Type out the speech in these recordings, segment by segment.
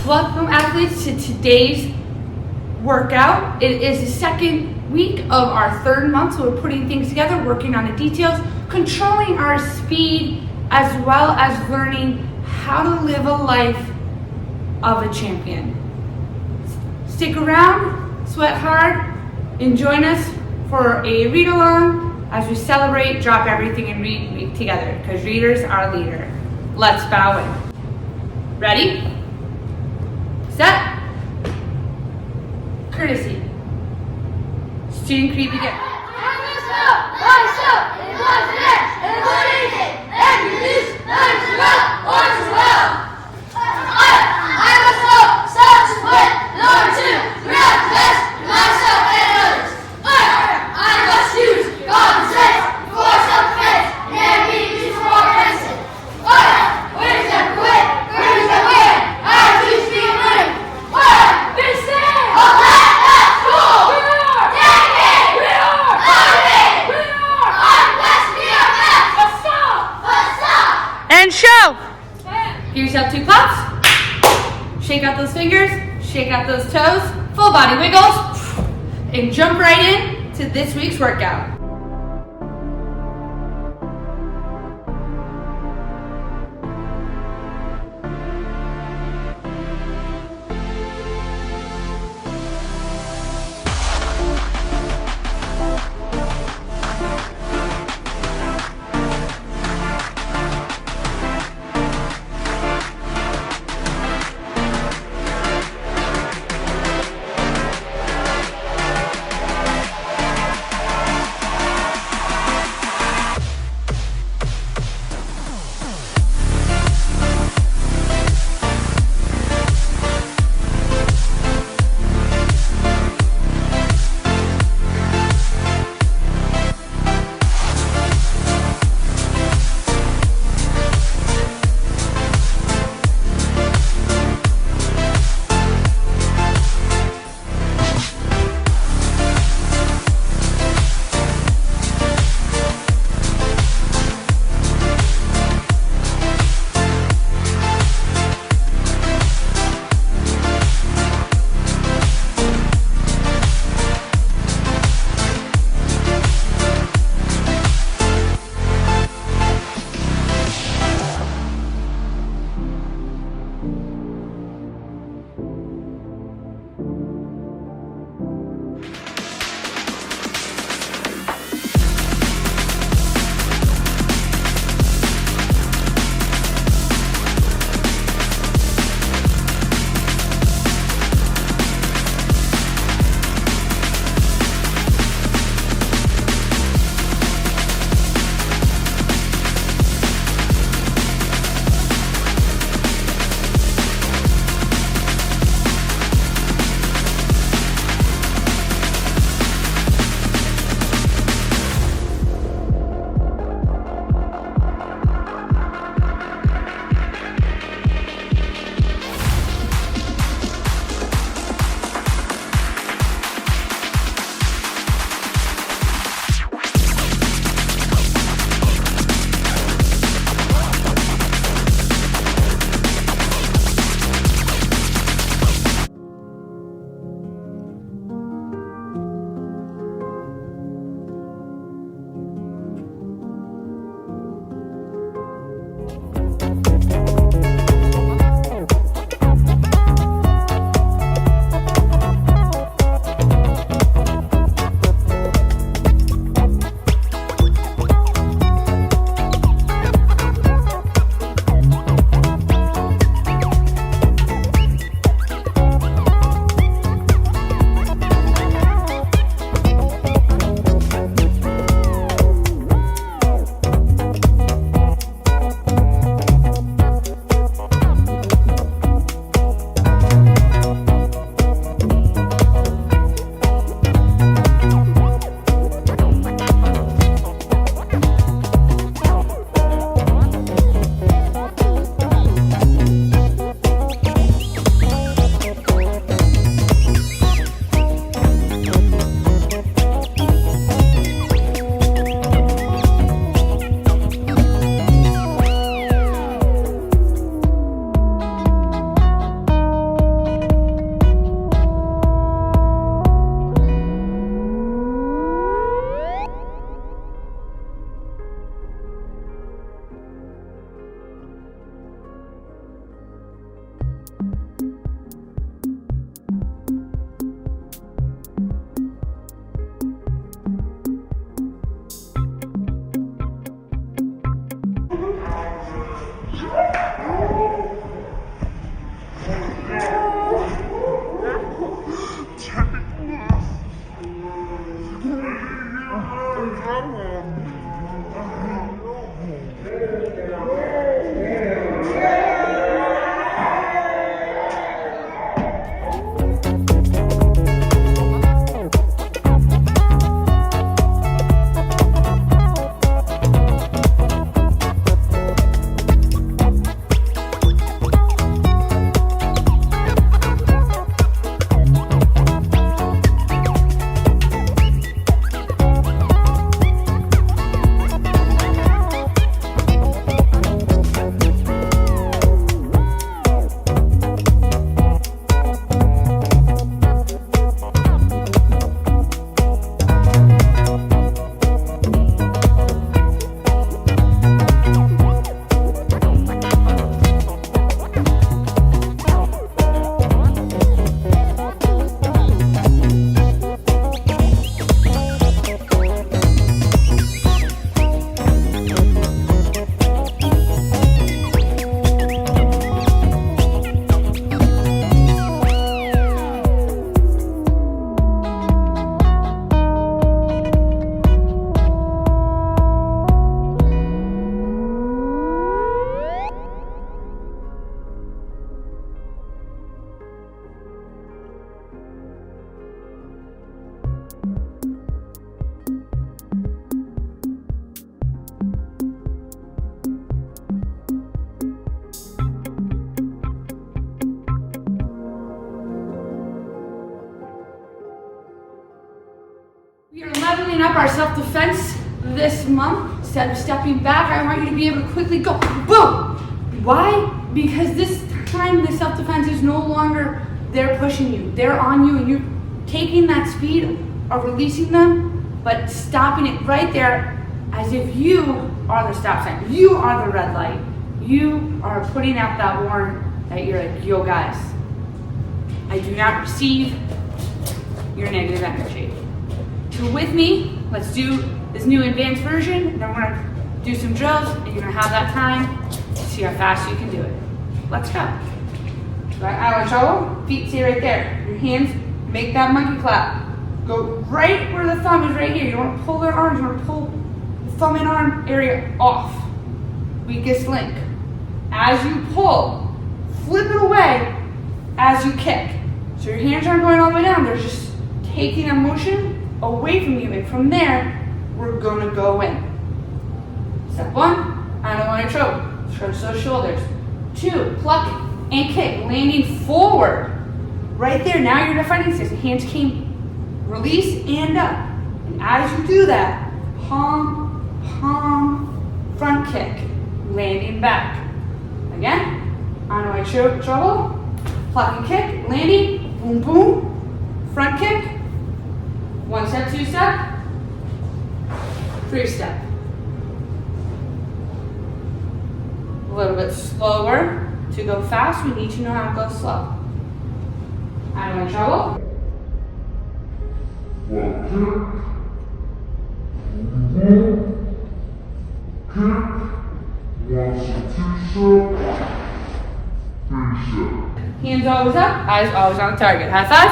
Welcome athletes to today's workout. It is the second week of our third month, so we're putting things together, working on the details, controlling our speed, as well as learning how to live a life of a champion. Stick around, sweat hard, and join us for a read along as we celebrate Drop Everything and Read Week together, because readers are leader. Let's bow in. Ready? Set. Courtesy. Student creed begin. And show! Give yourself 2 claps. Shake out those fingers, shake out those toes, full body wiggles, and jump right in to this week's workout. up our self-defense this month. Instead of stepping back, I want you to be able to quickly go, boom. Why? Because this time the self-defense is no longer they're pushing you. They're on you and you're taking that speed of releasing them, but stopping it right there as if you are the stop sign. You are the red light. You are putting out that warn that you're like, yo guys, I do not receive your negative energy. So with me, let's do this new advanced version. Then we're gonna do some drills and you're gonna have that time to see how fast you can do it. Let's go. Right, I want trouble, feet stay right there. Your hands, make that monkey clap. Go right where the thumb is right here. You don't wanna pull their arms, you wanna pull the thumb and arm area off. Weakest link. As you pull, flip it away as you kick. So your hands aren't going all the way down, they're just taking a motion away from you. And from there, we're gonna go in. Step one, I don't want to choke. Stretch those shoulders. 2, pluck and kick, landing forward. Right there, now you're in a fighting stance. Hands came, release and up. And as you do that, palm, palm, front kick, landing back. Again, I don't want to trouble. Pluck and kick, landing, boom, boom, front kick. 1 step, 2 step, 3 step. A little bit slower. To go fast, we need to know how to go slow. I don't want trouble. 1, 2, Hands always up, eyes always on the target. High five.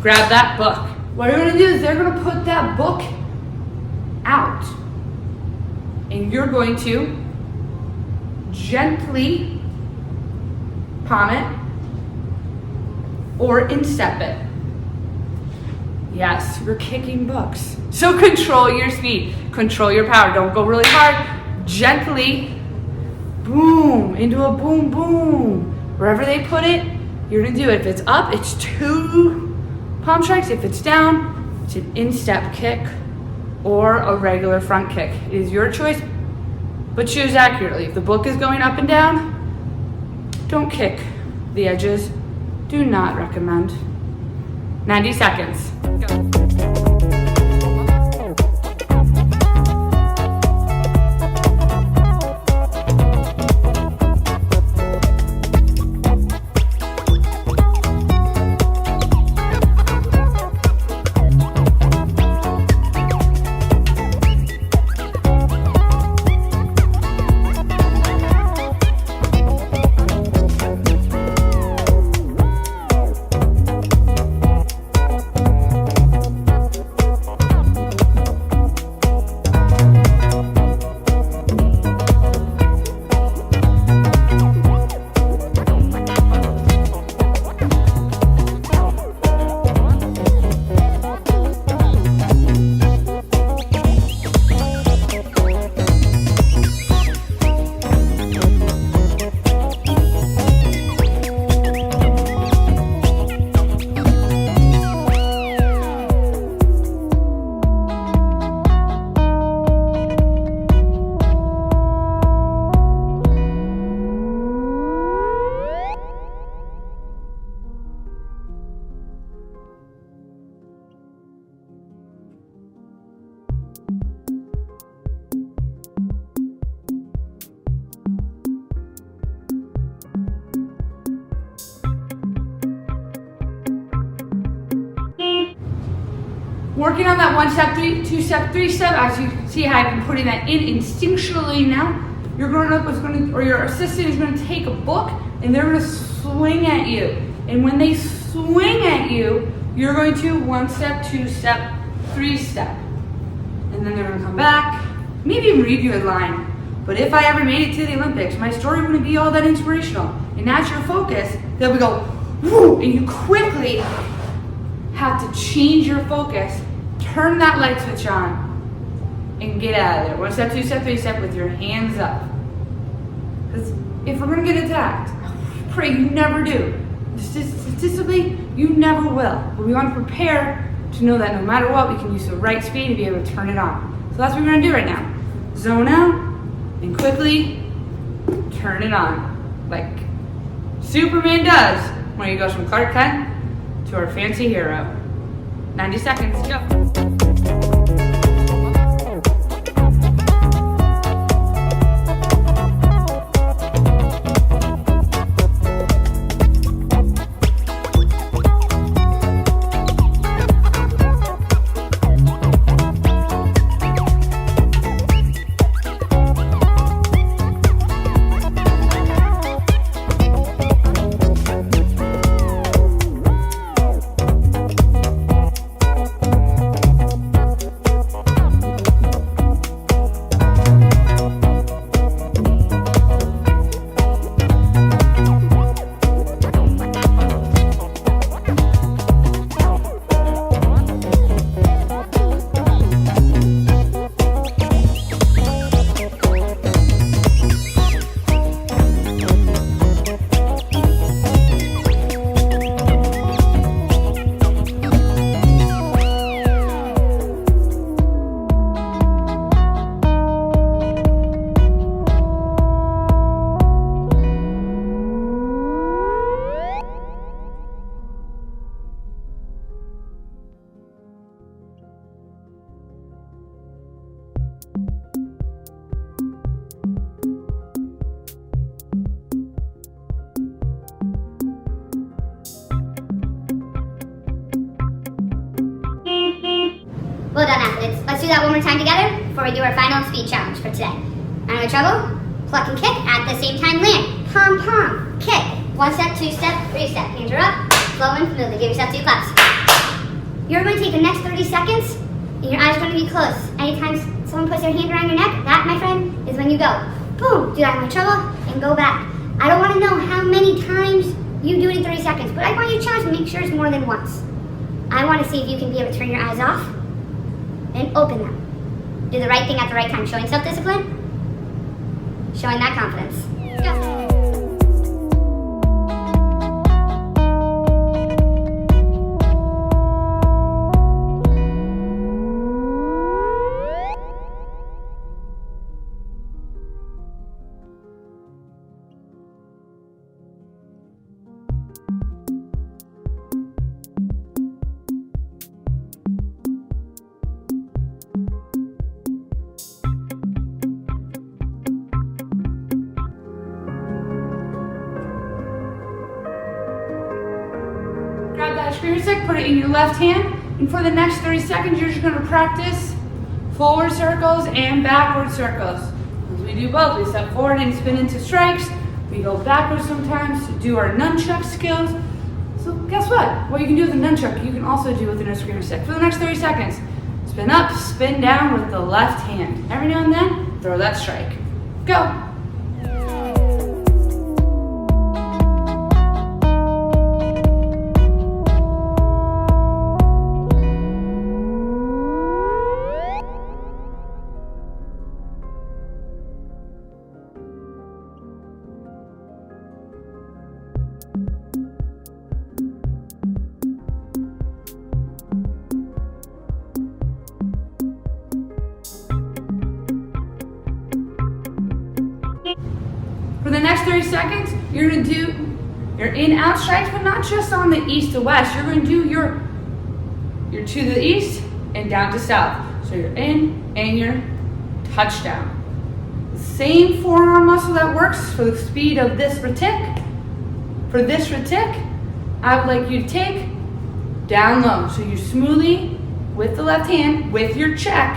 Grab that book. What they're gonna do is they're gonna put that book out. And you're going to gently palm it or instep it. Yes, you're kicking books. So control your speed, control your power. Don't go really hard. Gently, boom, into a boom, boom. Wherever they put it, you're gonna do it. If it's up, it's 2 palm strikes. If it's down, it's an instep kick or a regular front kick. It is your choice, but choose accurately. If the book is going up and down, don't kick the edges. Do not recommend. 90 seconds. Go. Working on that 1 step, 2 step, 3 step. As you see how I've been putting that in instinctually now. Your grown-up is going to, or your assistant is going to take a book and they're going to swing at you. And when they swing at you, you're going to 1 step, 2 step, 3 step. And then they're going to come back, maybe even read you a line. But if I ever made it to the Olympics, my story wouldn't be all that inspirational. And that's your focus. Then we go, whoo, and you quickly have to change your focus, turn that light switch on, and get out of there. 1 step, 2 step, 3 step with your hands up. Because if we're gonna get attacked, pray you never do. Statistically, you never will. But we want to prepare to know that no matter what, we can use the right speed to be able to turn it on. So that's what we're gonna do right now. Zone out and quickly turn it on, like Superman does when he goes from Clark Kent to our fancy hero. 90 seconds, go. Well done, athletes. Let's do that one more time together before we do our final speed challenge for today. Out of trouble, pluck and kick, at the same time land. Pom pom, kick. 1 step, 2 step, 3 step. Hands are up, flow and smoothly. Give yourself 2 claps. You're going to take the next 30 seconds and your eyes are going to be closed. Anytime someone puts their hand around your neck, that, my friend, is when you go. Boom, do that in trouble and go back. I don't want to know how many times you do it in 30 seconds, but I want you to challenge and make sure it's more than once. I want to see if you can be able to turn your eyes off and open them. Do the right thing at the right time, showing self-discipline, showing that confidence. Let's go. Grab that screamer stick, put it in your left hand, and for the next 30 seconds, you're just gonna practice forward circles and backward circles. As we do both, we step forward and spin into strikes. We go backwards sometimes to do our nunchuck skills. So guess what? What you can do with a nunchuck, you can also do with a screamer stick. For the next 30 seconds, spin up, spin down with the left hand. Every now and then, throw that strike. Go. For the next 30 seconds, you're gonna do your in-out strikes, but not just on the east to west. You're gonna do your to the east and down to south. So you're in and your touchdown. The same forearm muscle that works for the speed of this retic. For this retic, I would like you to take down low. So you smoothly, with the left hand, with your check,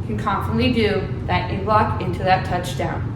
can confidently do that in block into that touchdown.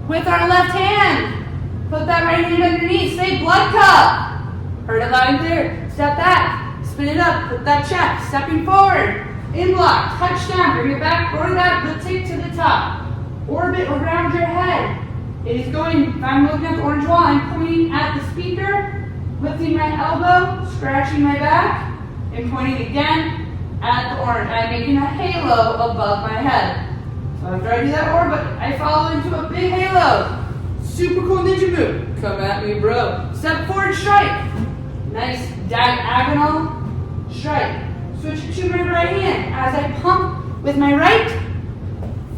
With our left hand, put that right hand underneath. Say blood cup. Heard it loud and clear. Step back, spin Spin it up, put that check, stepping forward, in block, touchdown, bring it back, roll that, the take to the top. Orbit around your head. It is going, if I'm looking at the orange wall, I'm pointing at the speaker, lifting my elbow, scratching my back, and pointing again at the orange. I'm making a halo above my head. So after I do that orbit, I follow into a big halo. Super cool ninja move. Come at me, bro. Step forward, strike. Nice diagonal strike. Switch it to my right hand. As I pump with my right,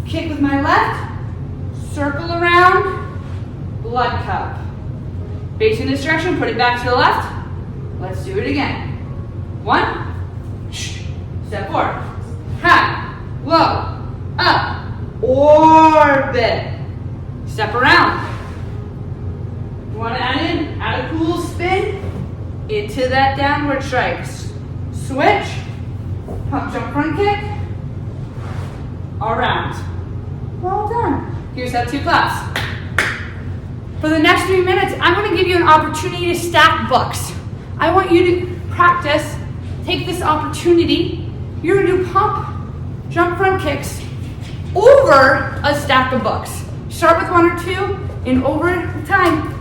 kick with my left, circle around, blood cup. Facing this direction, put it back to the left. Let's do it again. 1, step forward, high, low, up, orbit. Step around. You want to add a cool spin into that downward strike. Switch, pump, jump, front kick, around. Well done. Here's that 2 claps. For the next 3 minutes, I'm going to give you an opportunity to stack bucks. I want you to practice, take this opportunity. You're going to do pump, jump, front kicks over a stack of bucks. Start with 1 or 2, and over time,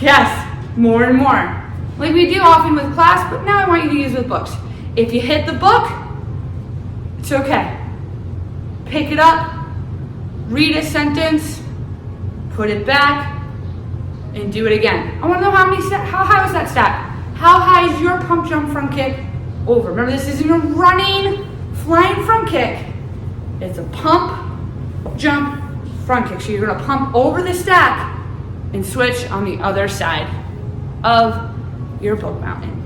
yes, more and more. Like we do often with class, but now I want you to use with books. If you hit the book, it's okay. Pick it up, read a sentence, put it back, and do it again. I want to know how high was that stack? How high is your pump, jump, front kick over? Remember, this isn't a running, flying front kick. It's a pump, jump, front kick. So you're going to pump over the stack and switch on the other side of your book mountain.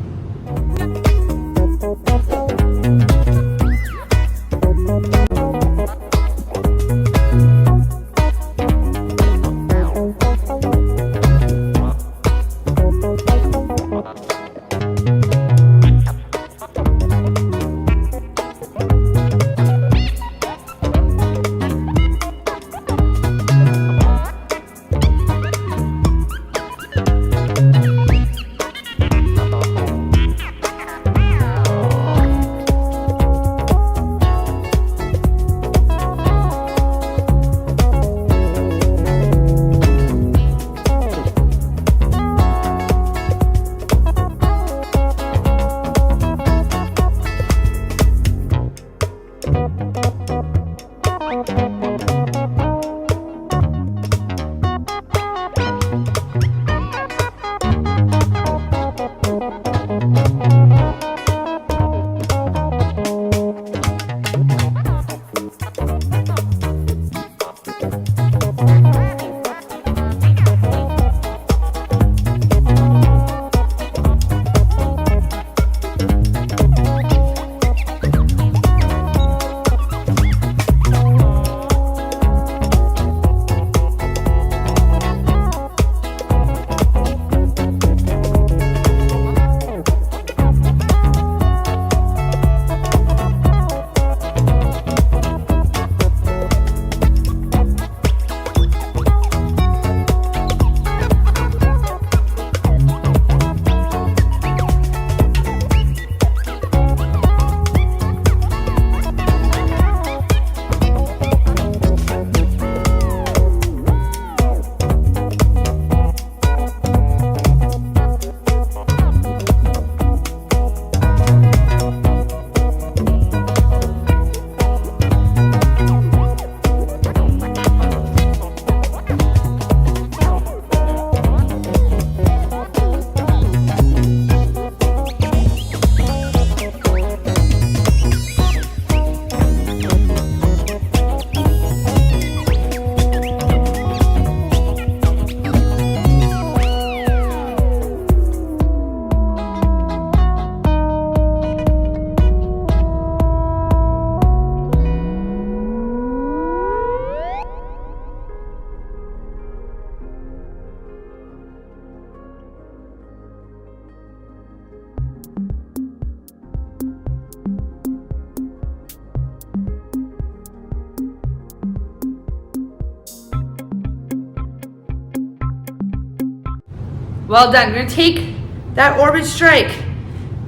Well done. We're going to take that orbit strike,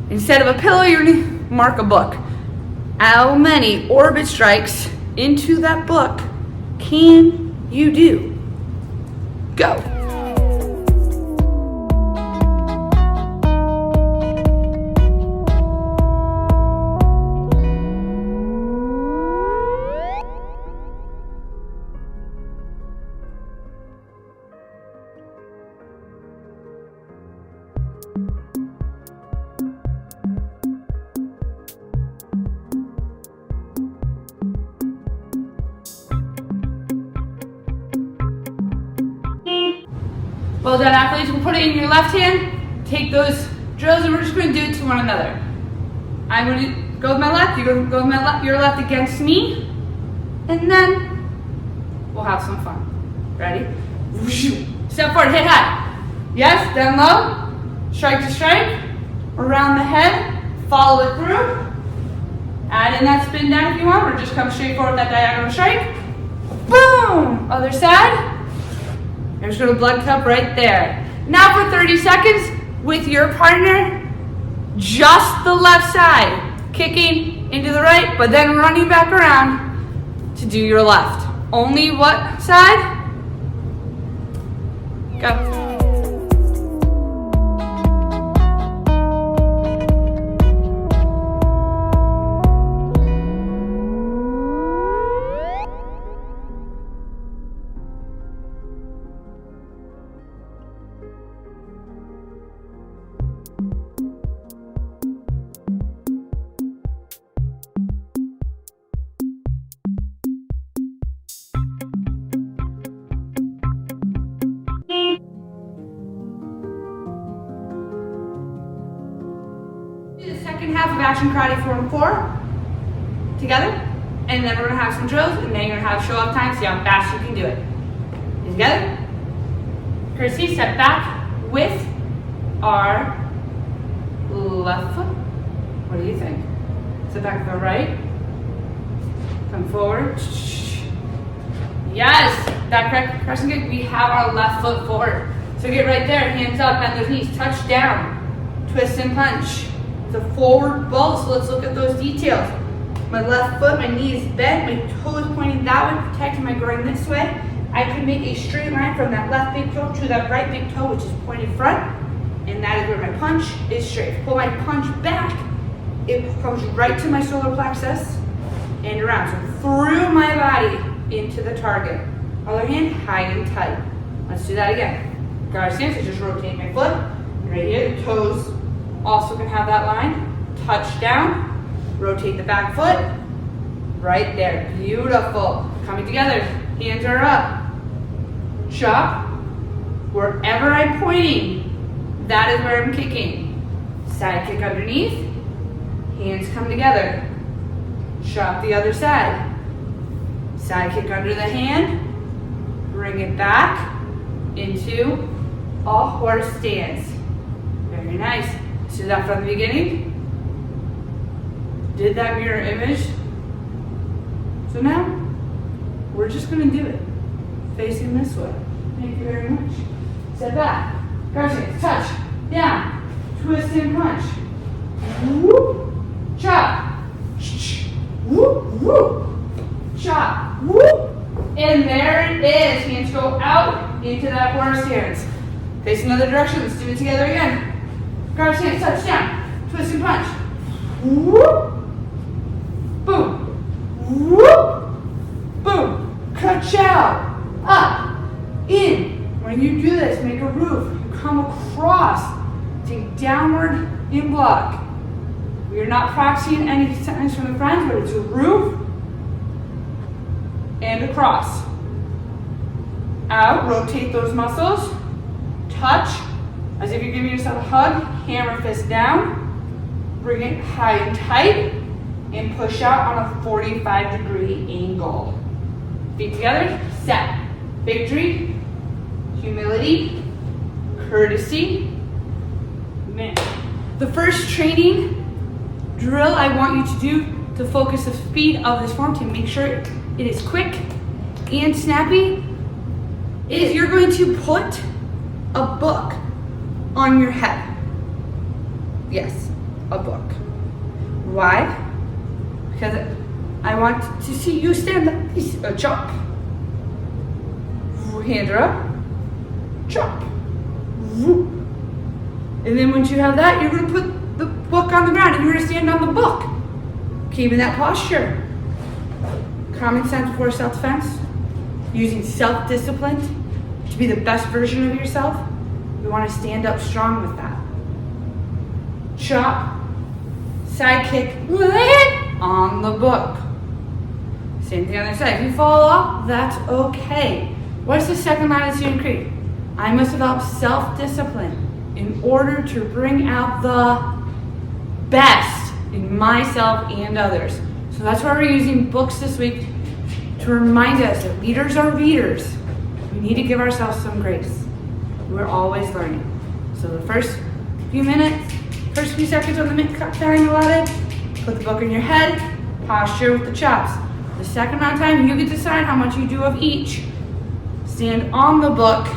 Instead of a pillow, you're gonna mark a book. How many orbit strikes into that book can you do? Go. Well done, athletes. We'll put it in your left hand. Take those drills and we're just going to do it to one another. I'm going to go with my left. You're going to go with my left, your left against me. And then we'll have some fun. Ready? Step forward, hit high. Yes, down low. Strike to strike. Around the head. Follow it through. Add in that spin down if you want, or just come straight forward with that diagonal strike. Boom! Other side. There's your blood cup right there. Now for 30 seconds with your partner, just the left side, kicking into the right, but then running back around to do your left. Only what side? Go. The second half of Action Karate 4 and 4 together, and then we're gonna have some drills, and then you're gonna have show off time, see how fast you can do it. Together. Kirsty, step back with our left foot. What do you think? Step back with the right. Come forward. Yes, that correct crescent kick. We have our left foot forward. So get right there, hands up, bend those knees, touch down, twist and punch. The forward ball, so let's look at those details. My left foot, my knee is bent, my toe is pointing that way, protecting my groin this way. I can make a straight line from that left big toe to that right big toe, which is pointed front, and that is where my punch is straight. Pull my punch back, it comes right to my solar plexus and around. So through my body into the target. Other hand, high and tight. Let's do that again. Guard stance, I just rotate my foot. Right here, the toes also can have that line. Touch down, rotate the back foot. Right there, beautiful. Coming together, hands are up. Chop, wherever I'm pointing, that is where I'm kicking. Side kick underneath, hands come together. Chop the other side. Side kick under the hand, bring it back into a horse stance. Very nice. Let's do that from the beginning. Did that mirror image. So now, we're just gonna do it. Facing this way. Thank you very much. Step back. Guard stance. Touch. Down. Twist and punch. Whoop. Chop. Whoop. Whoop. Chop. Whoop. And there it is. Hands go out into that horse stance. Face another direction. Let's do it together again. Guard stance. Touch down. Twist and punch. Whoop. Boom. Whoop. Boom. Ka-chow. Up, in. When you do this, make a roof. You come across, take downward in block. We are not practicing any sentence from the front, but it's a roof and across. Out, rotate those muscles. Touch, as if you're giving yourself a hug. Hammer fist down. Bring it high and tight, and push out on a 45-degree angle. Feet together, set. Victory, humility, courtesy, man. The first training drill I want you to do to focus the speed of this form to make sure it is quick and snappy is you're going to put a book on your head. Yes, a book. Why? Because I want to see you stand up, jump, hand her up, jump, and then once you have that, you're going to put the book on the ground and you're going to stand on the book, keeping that posture. Common sense before self-defense, using self-discipline to be the best version of yourself. We want to stand up strong with that. Chop, side kick, on the book. Same thing on the other side. If you fall off, that's okay. What's the second line of the student creed? I must develop self-discipline in order to bring out the best in myself and others. So that's why we're using books this week to remind us that leaders are readers. We need to give ourselves some grace. We're always learning. So the first few minutes, first few seconds on the minute time allotted, put the book in your head, posture with the chops. The second amount of time, you can decide how much you do of each. Stand on the book,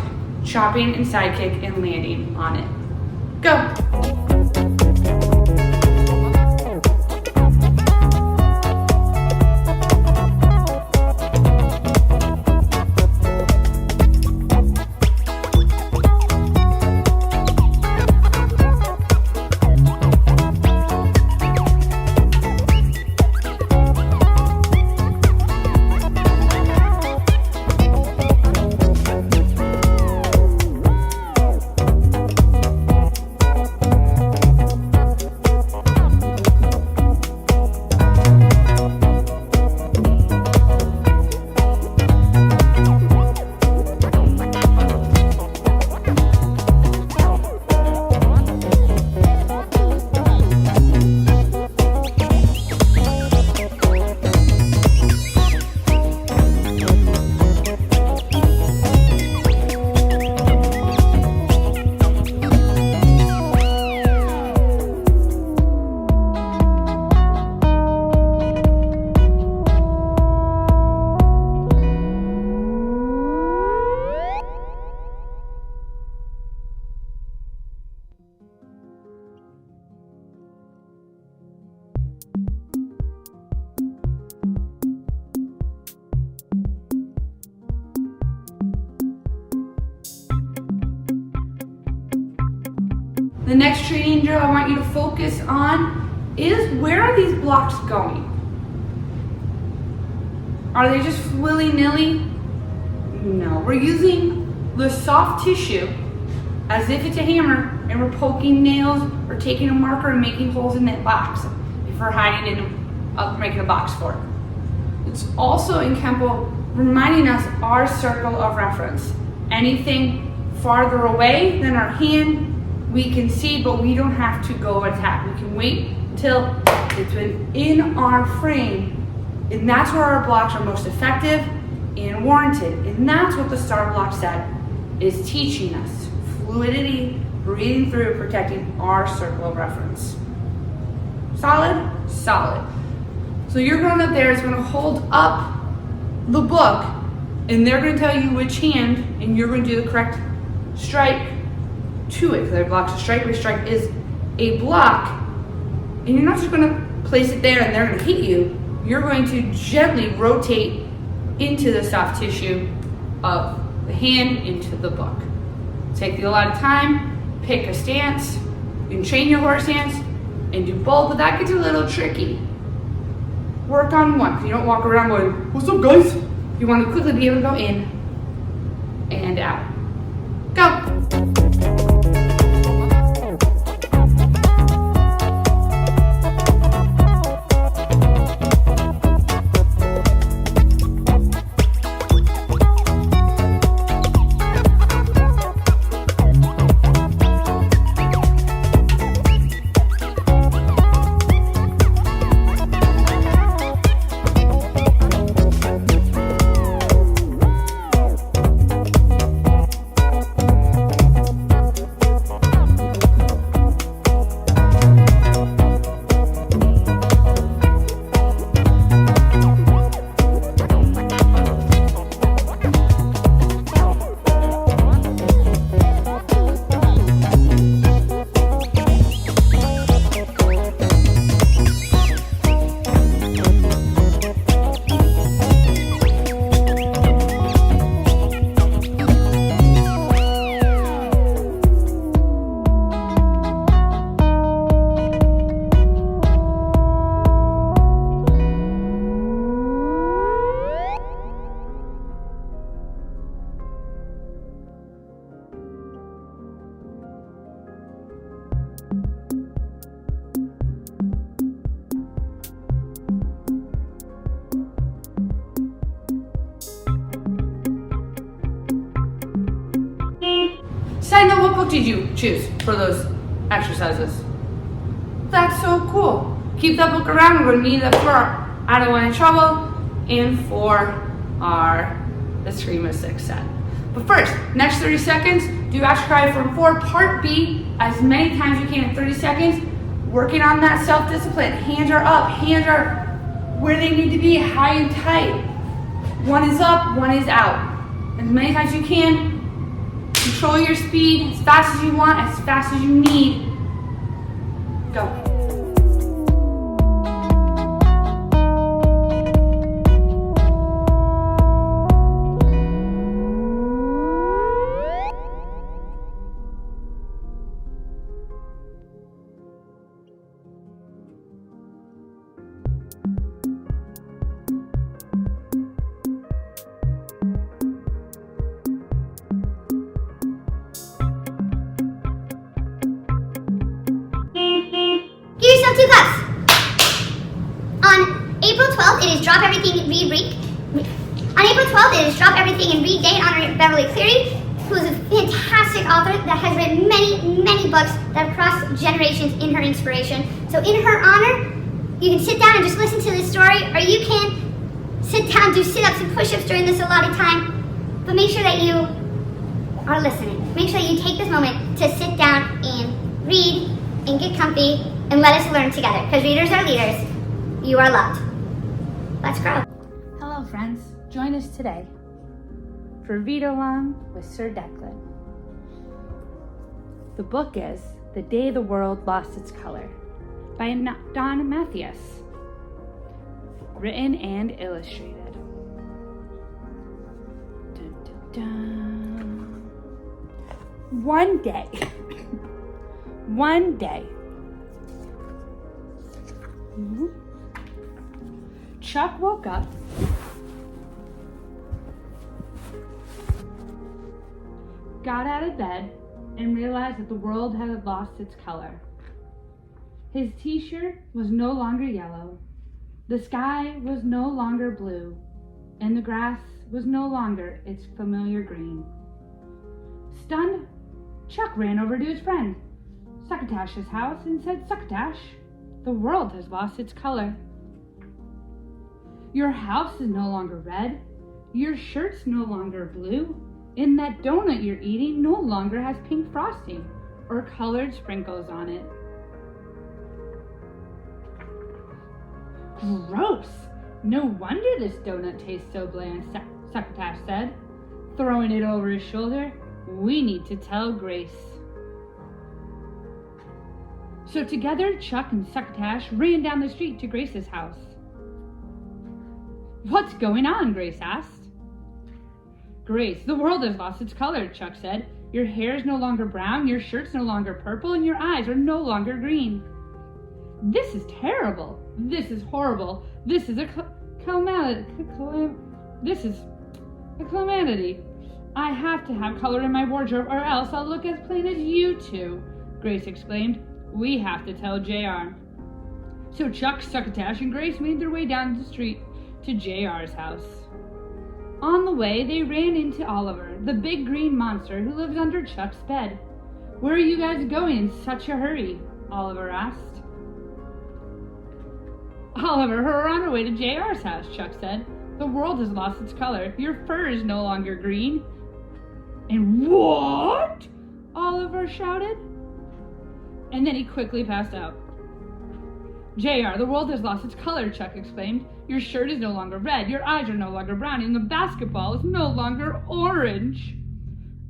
chopping and side kick and landing on it. Go. The next training drill I want you to focus on is, where are these blocks going? Are they just willy-nilly? No, we're using the soft tissue as if it's a hammer and we're poking nails or taking a marker and making holes in that box if we're hiding in making a box for it. It's also in Kempo reminding us our circle of reference. Anything farther away than our hand, we can see, but we don't have to go attack. We can wait until it's within our frame, and that's where our blocks are most effective and warranted. And that's what the STAR block set is teaching us. Fluidity, breathing through, protecting our circle of reference. Solid? Solid. So your grown up there is going to hold up the book, and they're going to tell you which hand, and you're going to do the correct strike to it. Because their block's a strike, which strike is a block, and you're not just going to place it there and they're going to hit you. You're going to gently rotate into the soft tissue of the hand into the book. Take a lot of time, pick a stance. You can train your horse stance and do both, but that gets a little tricky. Work on one, because you don't walk around going, "What's up, guys?" You want to quickly be able to go in and out. Go. Side note, what book did you choose for those exercises? That's so cool. Keep that book around. We're going to need it for I Don't Want Any Trouble and for the Scream of Six set. But first, next 30 seconds, do Ask Cry From 4 Part B as many times as you can in 30 seconds. Working on that self-discipline. Hands are up. Hands are where they need to be, high and tight. One is up, one is out. As many times as you can. Control your speed as fast as you want, as fast as you need. Go. Give yourself 2 claps. On April 12th, it is Drop Everything and Read. On April 12th, it is Drop Everything and Read Day in honor of Beverly Cleary, who is a fantastic author that has written many, many books that have crossed generations in her inspiration. So in her honor, you can sit down and just listen to this story, or you can sit down, do sit-ups and push-ups during this allotted time, but make sure that you are listening. Make sure that you take this moment to sit down and read and get comfy and let us learn together, because readers are leaders. You are loved. Let's grow. Hello friends, join us today for Read Along with Sir Declan. The book is The Day the World Lost Its Color by Don Mathias, written and illustrated. Dun, dun, dun. One day, Chuck woke up got out of bed and realized that the world had lost its color. His t-shirt was no longer yellow, the sky was no longer blue, and the grass was no longer its familiar green. Stunned, Chuck ran over to his friend, Succotash's house, and said, "Succotash, the world has lost its color. Your house is no longer red, your shirt's no longer blue, and that donut you're eating no longer has pink frosting or colored sprinkles on it." "Gross! No wonder this donut tastes so bland," Succotash said, throwing it over his shoulder. "We need to tell Grace." So together, Chuck and Succotash ran down the street to Grace's house. "What's going on?" Grace asked. "Grace, the world has lost its color," Chuck said. "Your hair is no longer brown, your shirt's no longer purple, and your eyes are no longer green. This is terrible. This is horrible. This is a calamity. I have to have color in my wardrobe or else I'll look as plain as you two," Grace exclaimed. "We have to tell JR." So Chuck, Succotash, and Grace made their way down the street to JR's house. On the way, they ran into Oliver, the big green monster who lives under Chuck's bed. "Where are you guys going in such a hurry?" Oliver asked. "Oliver, we're on our way to JR's house," Chuck said. "The world has lost its color. Your fur is no longer green." "And what?" Oliver shouted. And then he quickly passed out. "JR, the world has lost its color," Chuck exclaimed. "Your shirt is no longer red, your eyes are no longer brown, and the basketball is no longer orange."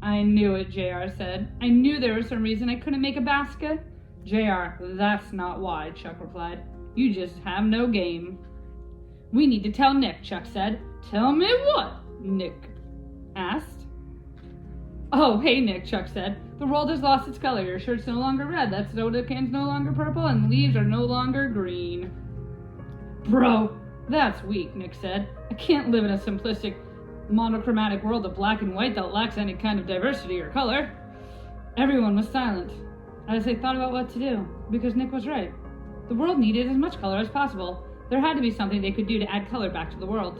"I knew it," JR said. "I knew there was some reason I couldn't make a basket." "JR, that's not why," Chuck replied. "You just have no game." "We need to tell Nick," Chuck said. "Tell me what?" Nick asked. "Oh, hey, Nick," Chuck said. "The world has lost its color. Your shirt's no longer red, that soda can's no longer purple, and the leaves are no longer green." "Bro, that's weak," Nick said. "I can't live in a simplistic, monochromatic world of black and white that lacks any kind of diversity or color." Everyone was silent as they thought about what to do, because Nick was right. The world needed as much color as possible. There had to be something they could do to add color back to the world.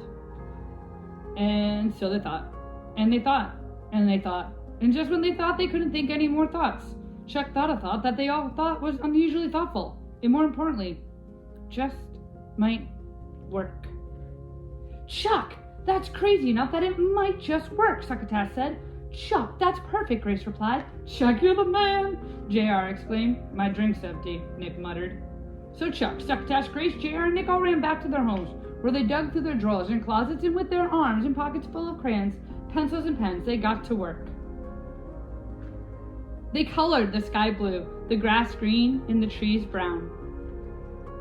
And so they thought, and they thought, and they thought, And just when they thought they couldn't think any more thoughts, Chuck thought a thought that they all thought was unusually thoughtful, and more importantly, just might work. Chuck, that's crazy enough that it might just work, Succotash said. Chuck, that's perfect, Grace replied. Chuck, you're the man, JR exclaimed. My drink's empty, Nick muttered. So Chuck, Succotash, Grace, JR, and Nick all ran back to their homes, where they dug through their drawers and closets, and with their arms and pockets full of crayons, pencils, and pens, they got to work. They colored the sky blue, the grass green, and the trees brown.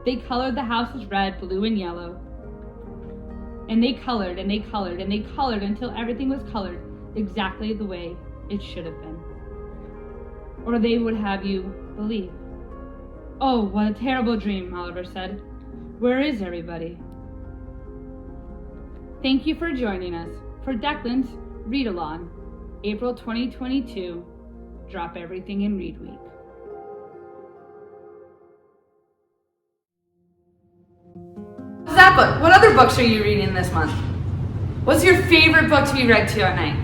They colored the houses red, blue, and yellow. And they colored, and they colored, and they colored until everything was colored exactly the way it should have been. Or they would have you believe. Oh, what a terrible dream, Oliver said. Where is everybody? Thank you for joining us for Declan's Read Along, April 2022, Drop Everything and Read Week. What's that book? What other books are you reading this month? What's your favorite book to be read to at night?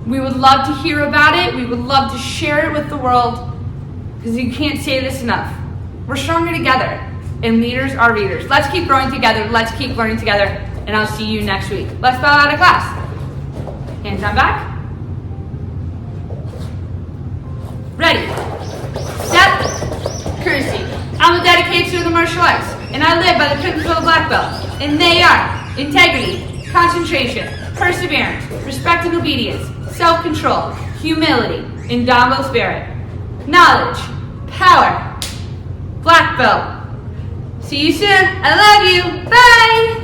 We would love to hear about it. We would love to share it with the world, because you can't say this enough. We're stronger together, and leaders are readers. Let's keep growing together. Let's keep learning together, and I'll see you next week. Let's bow out of class. Hands on back. Ready. Step. Courtesy. I'm a dedicated to the martial arts, and I live by the principles of black belt. And they are integrity, concentration, perseverance, respect and obedience, self-control, humility, indomitable spirit, knowledge, power, black belt. See you soon. I love you. Bye.